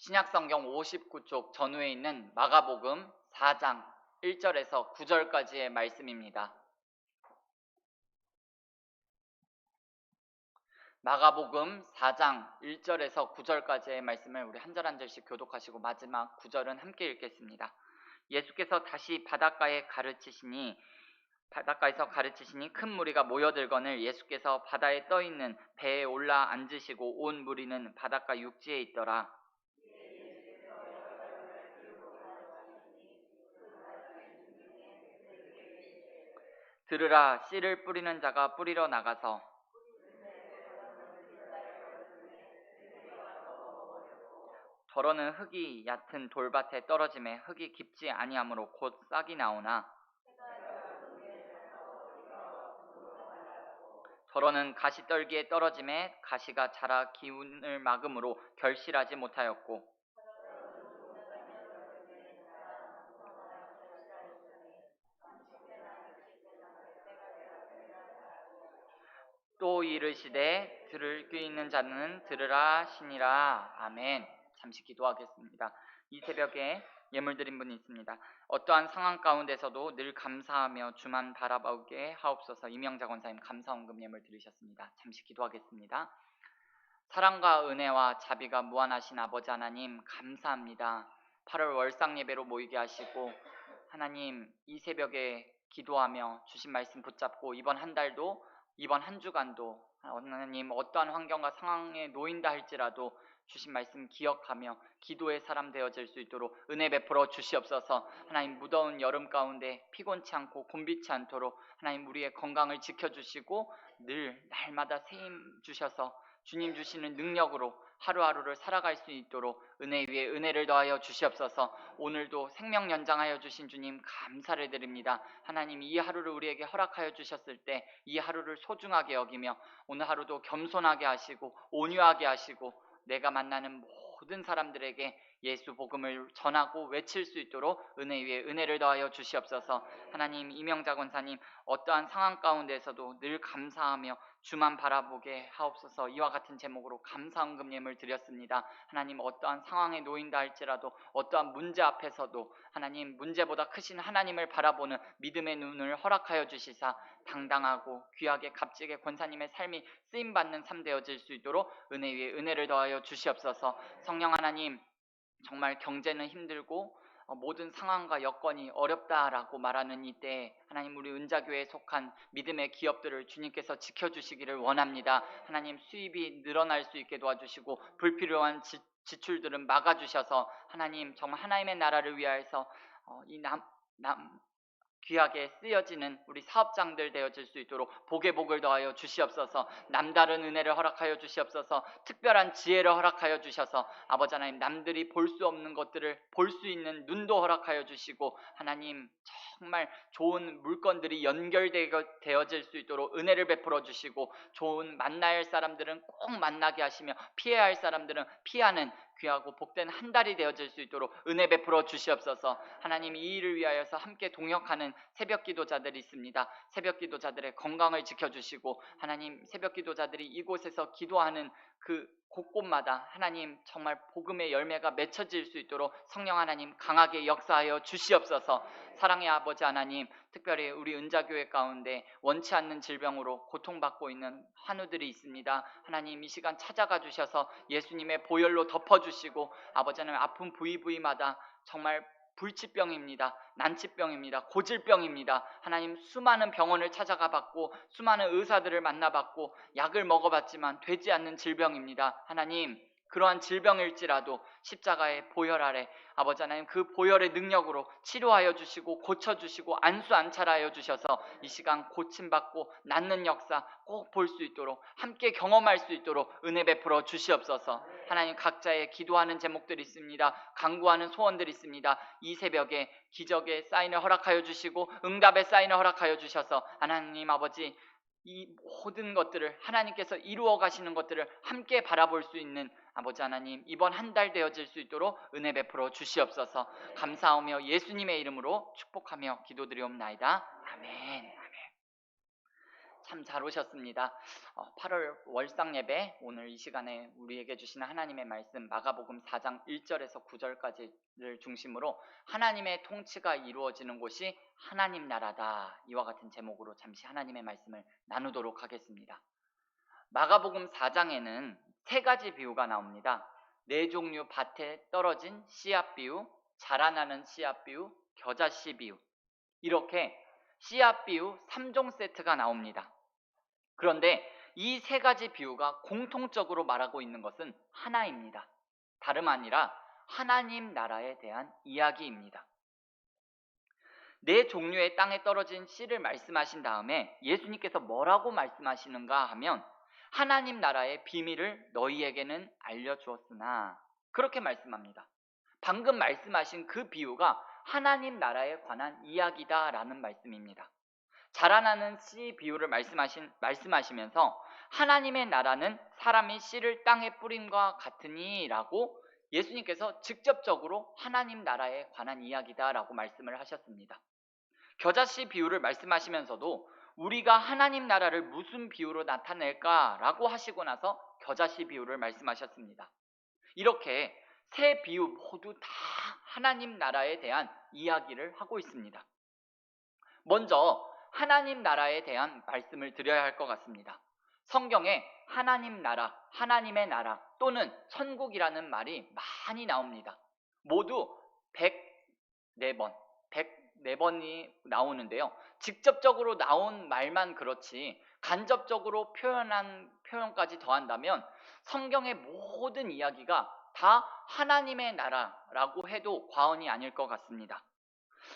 신약성경 59쪽 전후에 있는 마가복음 4장 1절에서 9절까지의 말씀입니다. 마가복음 4장 1절에서 9절까지의 말씀을 우리 한 절 한 절씩 교독하시고 마지막 9절은 함께 읽겠습니다. 예수께서 다시 바닷가에서 가르치시니 큰 무리가 모여들거늘 예수께서 바다에 떠있는 배에 올라 앉으시고 온 무리는 바닷가 육지에 있더라. 들으라, 씨를 뿌리는 자가 뿌리러 나가서 더러는 흙이 얕은 돌밭에 떨어짐에 흙이 깊지 아니하므로 곧 싹이 나오나 더러는 가시떨기에 떨어짐에 가시가 자라 기운을 막음으로 결실하지 못하였고 또 이르시되 들을 귀 있는 자는 들으라 하시니라. 아멘. 잠시 기도하겠습니다. 이 새벽에 예물 드린 분이 있습니다. 어떠한 상황 가운데서도 늘 감사하며 주만 바라보게 하옵소서. 이명자 권사님 감사헌금 예물 드리셨습니다. 잠시 기도하겠습니다. 사랑과 은혜와 자비가 무한하신 아버지 하나님 감사합니다. 8월 월상 예배로 모이게 하시고 하나님 이 새벽에 기도하며 주신 말씀 붙잡고 이번 한 달도 이번 한 주간도 하나님 어떠한 환경과 상황에 놓인다 할지라도 주신 말씀 기억하며 기도의 사람 되어질 수 있도록 은혜 베풀어 주시옵소서. 하나님 무더운 여름 가운데 피곤치 않고 곤비치 않도록 하나님 우리의 건강을 지켜주시고 늘 날마다 새힘 주셔서 주님 주시는 능력으로 하루하루를 살아갈 수 있도록 은혜 위에 은혜를 더하여 주시옵소서. 오늘도 생명 연장하여 주신 주님 감사를 드립니다. 하나님 이 하루를 우리에게 허락하여 주셨을 때 이 하루를 소중하게 여기며 오늘 하루도 겸손하게 하시고 온유하게 하시고 내가 만나는 모든 사람들에게 예수 복음을 전하고 외칠 수 있도록 은혜 위에 은혜를 더하여 주시옵소서. 하나님 이명자 권사님 어떠한 상황 가운데서도 늘 감사하며 주만 바라보게 하옵소서. 이와 같은 제목으로 감사헌금 예물 드렸습니다. 하나님 어떠한 상황에 놓인다 할지라도 어떠한 문제 앞에서도 하나님 문제보다 크신 하나님을 바라보는 믿음의 눈을 허락하여 주시사 당당하고 귀하게 값지게 권사님의 삶이 쓰임받는 삶 되어질 수 있도록 은혜 위에 은혜를 더하여 주시옵소서. 성령 하나님 정말 경제는 힘들고 모든 상황과 여건이 어렵다라고 말하는 이때 하나님 우리 은자교회에 속한 믿음의 기업들을 주님께서 지켜주시기를 원합니다. 하나님 수입이 늘어날 수 있게 도와주시고 불필요한 지출들은 막아주셔서 하나님 정말 하나님의 나라를 위하여서 귀하게 쓰여지는 우리 사업장들 되어질 수 있도록 복에 복을 더하여 주시옵소서. 남다른 은혜를 허락하여 주시옵소서. 특별한 지혜를 허락하여 주셔서 아버지 하나님 남들이 볼 수 없는 것들을 볼 수 있는 눈도 허락하여 주시고 하나님 정말 좋은 물건들이 연결되어질 수 있도록 은혜를 베풀어 주시고 좋은 만나야 할 사람들은 꼭 만나게 하시며 피해야 할 사람들은 피하는 귀하고 복된 한 달이 되어질 수 있도록 은혜 베풀어 주시옵소서. 하나님 이 일을 위하여서 함께 동역하는 새벽 기도자들이 있습니다. 새벽 기도자들의 건강을 지켜주시고 하나님 새벽 기도자들이 이곳에서 기도하는 그 곳곳마다 하나님 정말 복음의 열매가 맺혀질 수 있도록 성령 하나님 강하게 역사하여 주시옵소서. 사랑의 아버지 하나님 특별히 우리 은자교회 가운데 원치 않는 질병으로 고통받고 있는 환우들이 있습니다. 하나님 이 시간 찾아가 주셔서 예수님의 보혈로 덮어주시고 아버지 하나님 아픈 부위마다 정말 불치병입니다. 난치병입니다. 고질병입니다. 하나님 수많은 병원을 찾아가 봤고 수많은 의사들을 만나봤고 약을 먹어봤지만 되지 않는 질병입니다. 하나님 그러한 질병일지라도 십자가의 보혈 아래 아버지 하나님 그 보혈의 능력으로 치료하여 주시고 고쳐주시고 안수안찰하여 주셔서 이 시간 고침받고 낫는 역사 꼭 볼 수 있도록 함께 경험할 수 있도록 은혜 베풀어 주시옵소서. 하나님 각자의 기도하는 제목들이 있습니다. 간구하는 소원들이 있습니다. 이 새벽에 기적의 사인을 허락하여 주시고 응답의 사인을 허락하여 주셔서 하나님 아버지 이 모든 것들을 하나님께서 이루어 가시는 것들을 함께 바라볼 수 있는 아버지 하나님 이번 한 달 되어질 수 있도록 은혜 베풀어 주시옵소서. 감사하며 예수님의 이름으로 축복하며 기도드리옵나이다. 아멘. 참 잘 오셨습니다. 8월 월상 예배 오늘 이 시간에 우리에게 주시는 하나님의 말씀 마가복음 4장 1절에서 9절까지를 중심으로 하나님의 통치가 이루어지는 곳이 하나님 나라다, 이와 같은 제목으로 잠시 하나님의 말씀을 나누도록 하겠습니다. 마가복음 4장에는 세 가지 비유가 나옵니다. 네 종류 밭에 떨어진 씨앗 비유, 자라나는 씨앗 비유, 겨자씨 비유, 이렇게 씨앗 비유 3종 세트가 나옵니다. 그런데 이 세 가지 비유가 공통적으로 말하고 있는 것은 하나입니다. 다름 아니라 하나님 나라에 대한 이야기입니다. 네 종류의 땅에 떨어진 씨를 말씀하신 다음에 예수님께서 뭐라고 말씀하시는가 하면 하나님 나라의 비밀을 너희에게는 알려주었으나, 그렇게 말씀합니다. 방금 말씀하신 그 비유가 하나님 나라에 관한 이야기다라는 말씀입니다. 자라나는 씨 비유를 말씀하시면서 하나님의 나라는 사람이 씨를 땅에 뿌림과 같으니 라고 예수님께서 직접적으로 하나님 나라에 관한 이야기다라고 말씀을 하셨습니다. 겨자씨 비유를 말씀하시면서도 우리가 하나님 나라를 무슨 비유로 나타낼까라고 하시고 나서 겨자씨 비유를 말씀하셨습니다. 이렇게 세 비유 모두 다 하나님 나라에 대한 이야기를 하고 있습니다. 먼저 하나님 나라에 대한 말씀을 드려야 할 것 같습니다. 성경에 하나님 나라, 하나님의 나라 또는 천국이라는 말이 많이 나옵니다. 모두 104번, 104번이 나오는데요. 직접적으로 나온 말만 그렇지 간접적으로 표현한 표현까지 더한다면 성경의 모든 이야기가 다 하나님의 나라라고 해도 과언이 아닐 것 같습니다.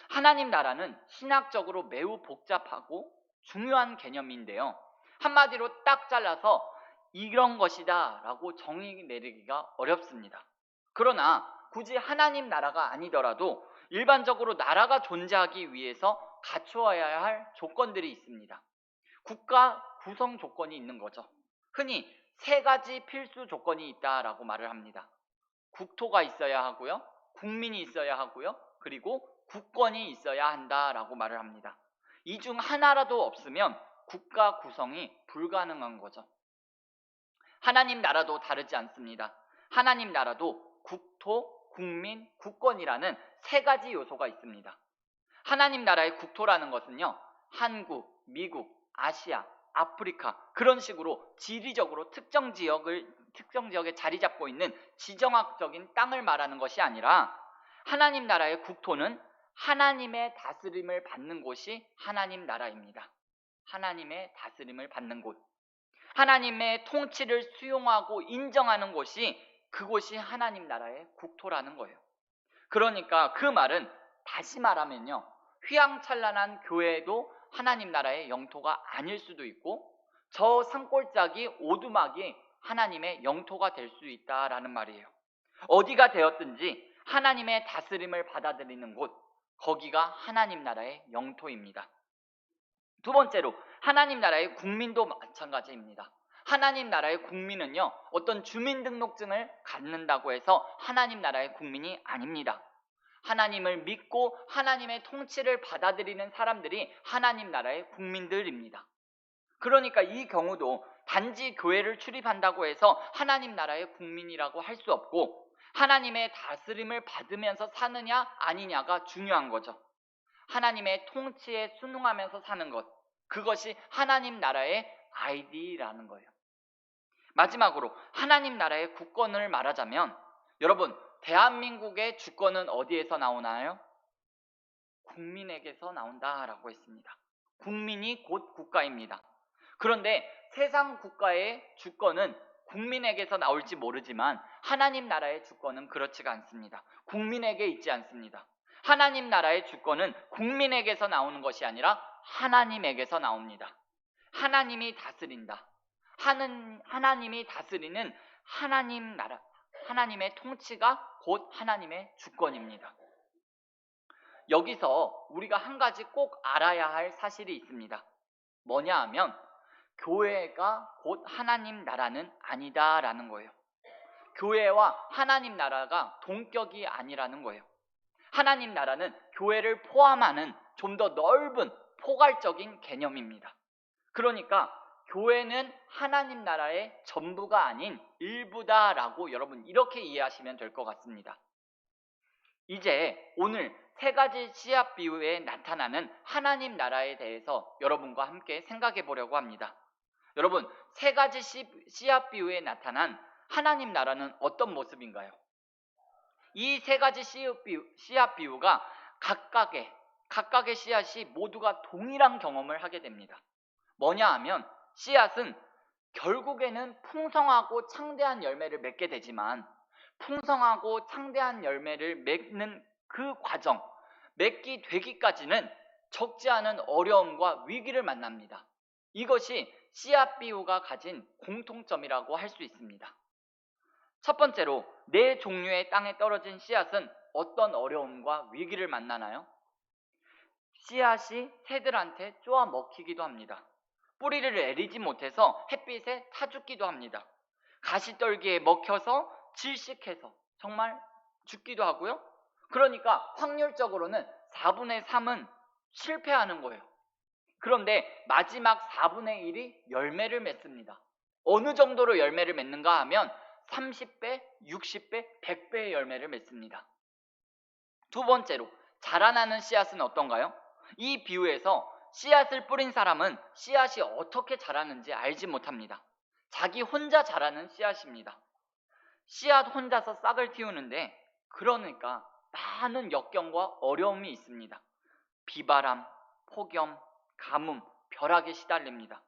하나님 나라는 신학적으로 매우 복잡하고 중요한 개념인데요. 한마디로 딱 잘라서 이런 것이다 라고 정의 내리기가 어렵습니다. 그러나 굳이 하나님 나라가 아니더라도 일반적으로 나라가 존재하기 위해서 갖추어야 할 조건들이 있습니다. 국가 구성 조건이 있는 거죠. 흔히 세 가지 필수 조건이 있다라고 말을 합니다. 국토가 있어야 하고요, 국민이 있어야 하고요, 그리고 국권이 있어야 한다라고 말을 합니다. 이 중 하나라도 없으면 국가 구성이 불가능한 거죠. 하나님 나라도 다르지 않습니다. 하나님 나라도 국토, 국민, 국권이라는 세 가지 요소가 있습니다. 하나님 나라의 국토라는 것은요, 한국, 미국, 아시아, 아프리카, 그런 식으로 지리적으로 특정 지역에 자리 잡고 있는 지정학적인 땅을 말하는 것이 아니라, 하나님 나라의 국토는 하나님의 다스림을 받는 곳이 하나님 나라입니다. 하나님의 다스림을 받는 곳, 하나님의 통치를 수용하고 인정하는 곳이, 그곳이 하나님 나라의 국토라는 거예요. 그러니까 그 말은 다시 말하면요, 휘황찬란한 교회도 하나님 나라의 영토가 아닐 수도 있고, 저 산골짜기 오두막이 하나님의 영토가 될 수 있다라는 말이에요. 어디가 되었든지 하나님의 다스림을 받아들이는 곳, 거기가 하나님 나라의 영토입니다. 두 번째로 하나님 나라의 국민도 마찬가지입니다. 하나님 나라의 국민은요, 어떤 주민등록증을 갖는다고 해서 하나님 나라의 국민이 아닙니다. 하나님을 믿고 하나님의 통치를 받아들이는 사람들이 하나님 나라의 국민들입니다. 그러니까 이 경우도 단지 교회를 출입한다고 해서 하나님 나라의 국민이라고 할 수 없고, 하나님의 다스림을 받으면서 사느냐 아니냐가 중요한 거죠. 하나님의 통치에 순응하면서 사는 것, 그것이 하나님 나라의 아이디라는 거예요. 마지막으로 하나님 나라의 국권을 말하자면, 여러분, 대한민국의 주권은 어디에서 나오나요? 국민에게서 나온다라고 했습니다. 국민이 곧 국가입니다. 그런데 세상 국가의 주권은 국민에게서 나올지 모르지만 하나님 나라의 주권은 그렇지가 않습니다. 국민에게 있지 않습니다. 하나님 나라의 주권은 국민에게서 나오는 것이 아니라 하나님에게서 나옵니다. 하나님이 다스린다. 하나님이 다스리는 하나님 나라, 하나님의 통치가 곧 하나님의 주권입니다. 여기서 우리가 한 가지 꼭 알아야 할 사실이 있습니다. 뭐냐 하면, 교회가 곧 하나님 나라는 아니다라는 거예요. 교회와 하나님 나라가 동격이 아니라는 거예요. 하나님 나라는 교회를 포함하는 좀 더 넓은 포괄적인 개념입니다. 그러니까 교회는 하나님 나라의 전부가 아닌 일부다라고 여러분 이렇게 이해하시면 될 것 같습니다. 이제 오늘 세 가지 씨앗 비유에 나타나는 하나님 나라에 대해서 여러분과 함께 생각해 보려고 합니다. 여러분, 세 가지 씨앗 비유에 나타난 하나님 나라는 어떤 모습인가요? 이 세 가지 씨앗 비유가 각각의 씨앗이 모두가 동일한 경험을 하게 됩니다. 뭐냐 하면 씨앗은 결국에는 풍성하고 창대한 열매를 맺게 되지만 풍성하고 창대한 열매를 맺는 그 과정, 맺기 되기까지는 적지 않은 어려움과 위기를 만납니다. 이것이 씨앗 비유가 가진 공통점이라고 할 수 있습니다. 첫 번째로 네 종류의 땅에 떨어진 씨앗은 어떤 어려움과 위기를 만나나요? 씨앗이 새들한테 쪼아 먹히기도 합니다. 뿌리를 내리지 못해서 햇빛에 타 죽기도 합니다. 가시떨기에 먹혀서 질식해서 정말 죽기도 하고요. 그러니까 확률적으로는 4분의 3은 실패하는 거예요. 그런데 마지막 4분의 1이 열매를 맺습니다. 어느 정도로 열매를 맺는가 하면 30배, 60배, 100배의 열매를 맺습니다. 두 번째로 자라나는 씨앗은 어떤가요? 이 비유에서 씨앗을 뿌린 사람은 씨앗이 어떻게 자라는지 알지 못합니다. 자기 혼자 자라는 씨앗입니다. 씨앗 혼자서 싹을 틔우는데 그러니까 많은 역경과 어려움이 있습니다. 비바람, 폭염, 가뭄, 벼락에 시달립니다.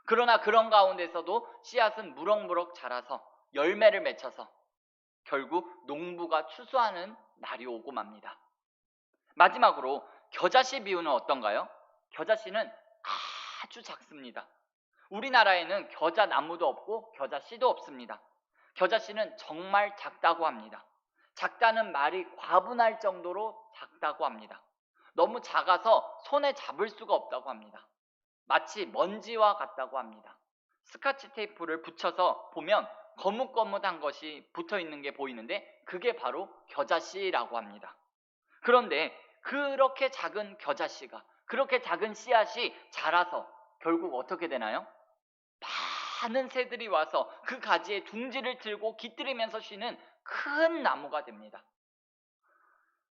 그러나 그런 가운데서도 씨앗은 무럭무럭 자라서 열매를 맺혀서 결국 농부가 추수하는 날이 오고 맙니다. 마지막으로 겨자씨 비유는 어떤가요? 겨자씨는 아주 작습니다. 우리나라에는 겨자 나무도 없고 겨자씨도 없습니다. 겨자씨는 정말 작다고 합니다. 작다는 말이 과분할 정도로 작다고 합니다. 너무 작아서 손에 잡을 수가 없다고 합니다. 마치 먼지와 같다고 합니다. 스카치 테이프를 붙여서 보면 거뭇거뭇한 것이 붙어 있는 게 보이는데 그게 바로 겨자씨라고 합니다. 그런데 그렇게 작은 겨자씨가, 그렇게 작은 씨앗이 자라서 결국 어떻게 되나요? 많은 새들이 와서 그 가지에 둥지를 틀고 깃들이면서 쉬는 큰 나무가 됩니다.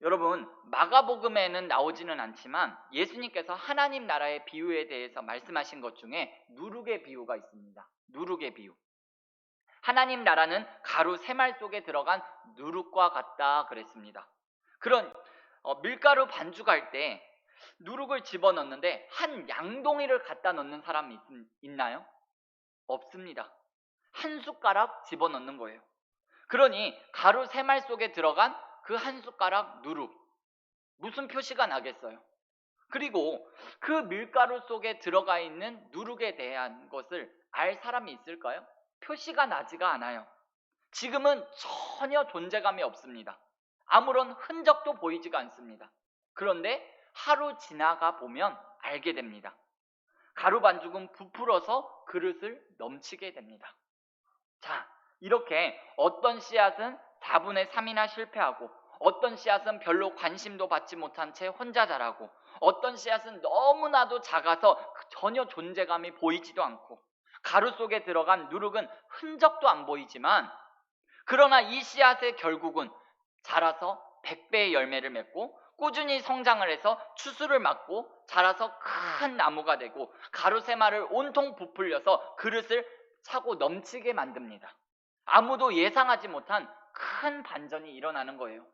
여러분, 마가복음에는 나오지는 않지만 예수님께서 하나님 나라의 비유에 대해서 말씀하신 것 중에 누룩의 비유가 있습니다. 누룩의 비유. 하나님 나라는 가루 세말 속에 들어간 누룩과 같다 그랬습니다. 그런 밀가루 반죽할 때 누룩을 집어넣는데 한 양동이를 갖다 넣는 사람이 있나요? 없습니다. 한 숟가락 집어넣는 거예요. 그러니 가루 세말 속에 들어간 그 한 숟가락 누룩, 무슨 표시가 나겠어요? 그리고 그 밀가루 속에 들어가 있는 누룩에 대한 것을 알 사람이 있을까요? 표시가 나지가 않아요. 지금은 전혀 존재감이 없습니다. 아무런 흔적도 보이지가 않습니다. 그런데 하루 지나가 보면 알게 됩니다. 가루 반죽은 부풀어서 그릇을 넘치게 됩니다. 자, 이렇게 어떤 씨앗은 4분의 3이나 실패하고 어떤 씨앗은 별로 관심도 받지 못한 채 혼자 자라고 어떤 씨앗은 너무나도 작아서 전혀 존재감이 보이지도 않고 가루 속에 들어간 누룩은 흔적도 안 보이지만 그러나 이 씨앗의 결국은 자라서 100배의 열매를 맺고 꾸준히 성장을 해서 추수를 맞고 자라서 큰 나무가 되고 가루 세마를 온통 부풀려서 그릇을 차고 넘치게 만듭니다. 아무도 예상하지 못한 큰 반전이 일어나는 거예요.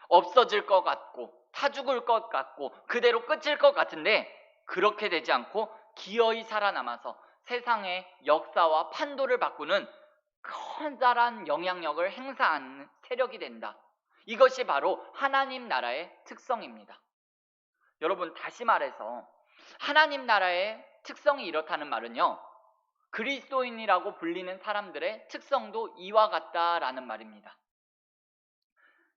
없어질 것 같고 타 죽을 것 같고 그대로 끝일 것 같은데 그렇게 되지 않고 기어이 살아남아서 세상의 역사와 판도를 바꾸는 커다란 영향력을 행사하는 세력이 된다. 이것이 바로 하나님 나라의 특성입니다. 여러분, 다시 말해서 하나님 나라의 특성이 이렇다는 말은요, 그리스도인이라고 불리는 사람들의 특성도 이와 같다라는 말입니다.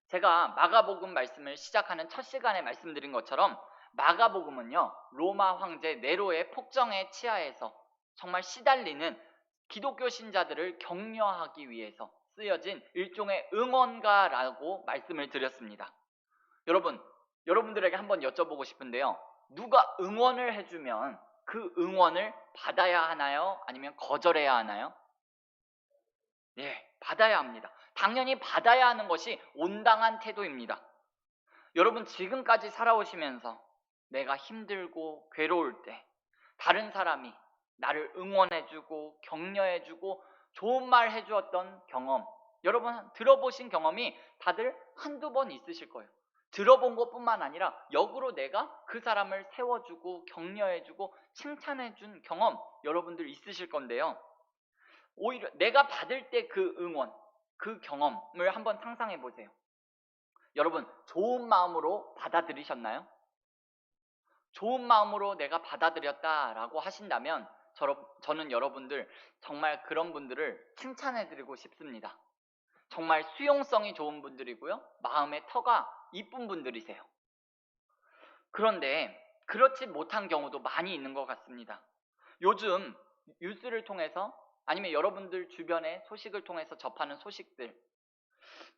제가 마가복음 말씀을 시작하는 첫 시간에 말씀드린 것처럼 마가복음은요, 로마 황제 네로의 폭정에 치하해서 정말 시달리는 기독교 신자들을 격려하기 위해서 쓰여진 일종의 응원가라고 말씀을 드렸습니다. 여러분들에게 한번 여쭤보고 싶은데요, 누가 응원을 해주면 그 응원을 받아야 하나요? 아니면 거절해야 하나요? 네, 받아야 합니다. 당연히 받아야 하는 것이 온당한 태도입니다. 여러분, 지금까지 살아오시면서 내가 힘들고 괴로울 때 다른 사람이 나를 응원해주고 격려해주고 좋은 말 해주었던 경험, 여러분 들어보신 경험이 다들 한두 번 있으실 거예요. 들어본 것뿐만 아니라 역으로 내가 그 사람을 세워주고 격려해주고 칭찬해준 경험 여러분들 있으실 건데요. 오히려 내가 받을 때 그 응원, 그 경험을 한번 상상해 보세요. 여러분, 좋은 마음으로 받아들이셨나요? 좋은 마음으로 내가 받아들였다라고 하신다면 저는 여러분들 정말 그런 분들을 칭찬해드리고 싶습니다. 정말 수용성이 좋은 분들이고요, 마음의 터가 이쁜 분들이세요. 그런데 그렇지 못한 경우도 많이 있는 것 같습니다. 요즘 뉴스를 통해서 아니면 여러분들 주변의 소식을 통해서 접하는 소식들,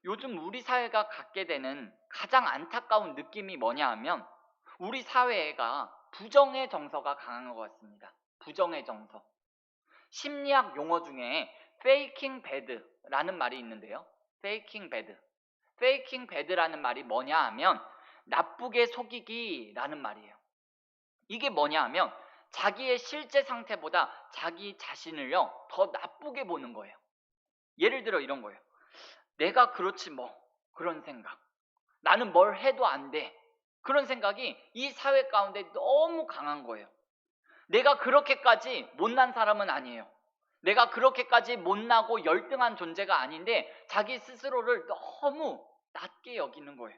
요즘 우리 사회가 갖게 되는 가장 안타까운 느낌이 뭐냐 하면 우리 사회가 부정의 정서가 강한 것 같습니다. 부정의 정서. 심리학 용어 중에 faking bad라는 말이 있는데요. faking bad. faking bad라는 말이 뭐냐 하면 나쁘게 속이기라는 말이에요. 이게 뭐냐 하면 자기의 실제 상태보다 자기 자신을요 더 나쁘게 보는 거예요. 예를 들어 이런 거예요. 내가 그렇지 뭐, 그런 생각. 나는 뭘 해도 안 돼. 그런 생각이 이 사회 가운데 너무 강한 거예요. 내가 그렇게까지 못난 사람은 아니에요. 내가 그렇게까지 못나고 열등한 존재가 아닌데 자기 스스로를 너무 낮게 여기는 거예요.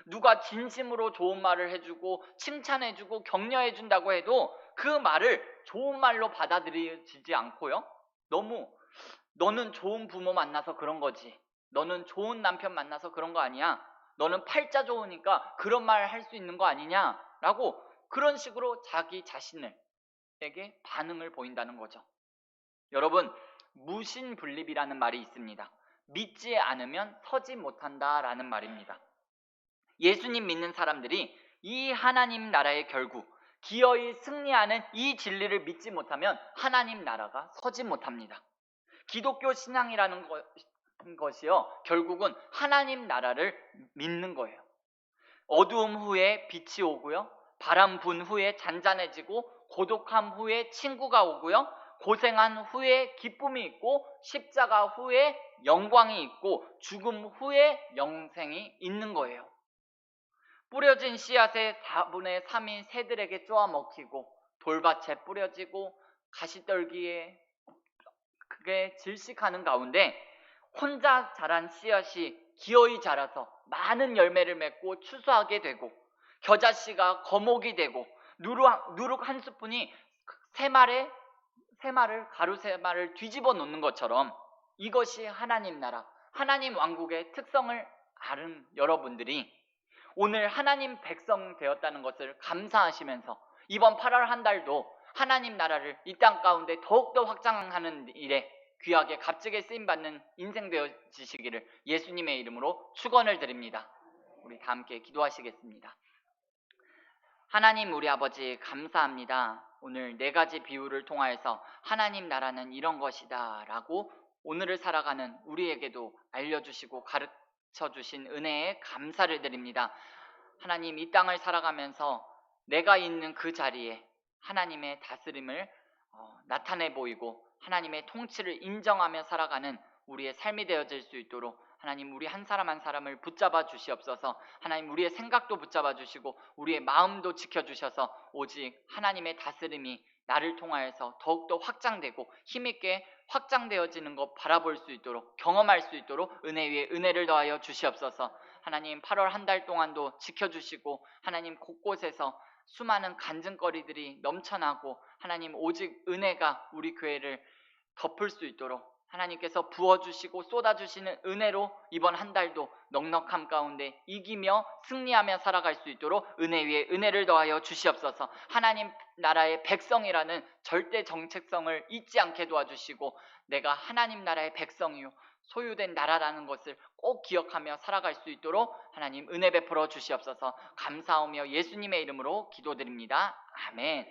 누가 진심으로 좋은 말을 해주고 칭찬해주고 격려해준다고 해도 그 말을 좋은 말로 받아들이지 않고요, 너무 너는 좋은 부모 만나서 그런 거지, 너는 좋은 남편 만나서 그런 거 아니야, 너는 팔자 좋으니까 그런 말 할 수 있는 거 아니냐 라고 그런 식으로 자기 자신에게 반응을 보인다는 거죠. 여러분, 무신분립이라는 말이 있습니다. 믿지 않으면 서지 못한다라는 말입니다. 예수님 믿는 사람들이 이 하나님 나라의 결국 기어이 승리하는 이 진리를 믿지 못하면 하나님 나라가 서지 못합니다. 기독교 신앙이라는 것이요 결국은 하나님 나라를 믿는 거예요. 어두움 후에 빛이 오고요, 바람 분 후에 잔잔해지고, 고독함 후에 친구가 오고요, 고생한 후에 기쁨이 있고, 십자가 후에 영광이 있고, 죽음 후에 영생이 있는 거예요. 뿌려진 씨앗의 4분의 3이 새들에게 쪼아 먹히고, 돌밭에 뿌려지고, 가시떨기에 그게 질식하는 가운데 혼자 자란 씨앗이 기어이 자라서 많은 열매를 맺고 추수하게 되고, 겨자씨가 거목이 되고, 누룩 한 스푼이 가루세마를 뒤집어 놓는 것처럼, 이것이 하나님 나라, 하나님 왕국의 특성을 아는 여러분들이 오늘 하나님 백성 되었다는 것을 감사하시면서 이번 8월 한 달도 하나님 나라를 이 땅 가운데 더욱더 확장하는 일에 귀하게 값지게 쓰임받는 인생 되어지시기를 예수님의 이름으로 축원을 드립니다. 우리 다 함께 기도하시겠습니다. 하나님 우리 아버지 감사합니다. 오늘 4가지 비유를 통하여서 하나님 나라는 이런 것이다 라고 오늘을 살아가는 우리에게도 알려주시고 가르쳐주신 은혜에 감사를 드립니다. 하나님, 이 땅을 살아가면서 내가 있는 그 자리에 하나님의 다스림을 나타내 보이고 하나님의 통치를 인정하며 살아가는 우리의 삶이 되어질 수 있도록 하나님, 우리 한 사람 한 사람을 붙잡아 주시옵소서. 하나님, 우리의 생각도 붙잡아 주시고 우리의 마음도 지켜주셔서 오직 하나님의 다스림이 나를 통하여서 더욱더 확장되고 힘있게 확장되어지는 것 바라볼 수 있도록, 경험할 수 있도록 은혜 위에 은혜를 더하여 주시옵소서. 하나님, 8월 한 달 동안도 지켜주시고 하나님, 곳곳에서 수많은 간증거리들이 넘쳐나고 하나님, 오직 은혜가 우리 교회를 덮을 수 있도록 하나님께서 부어주시고 쏟아주시는 은혜로 이번 한 달도 넉넉함 가운데 이기며 승리하며 살아갈 수 있도록 은혜 위에 은혜를 더하여 주시옵소서. 하나님 나라의 백성이라는 절대 정체성을 잊지 않게 도와주시고 내가 하나님 나라의 백성이요 소유된 나라라는 것을 꼭 기억하며 살아갈 수 있도록 하나님 은혜 베풀어 주시옵소서. 감사하며 예수님의 이름으로 기도드립니다. 아멘.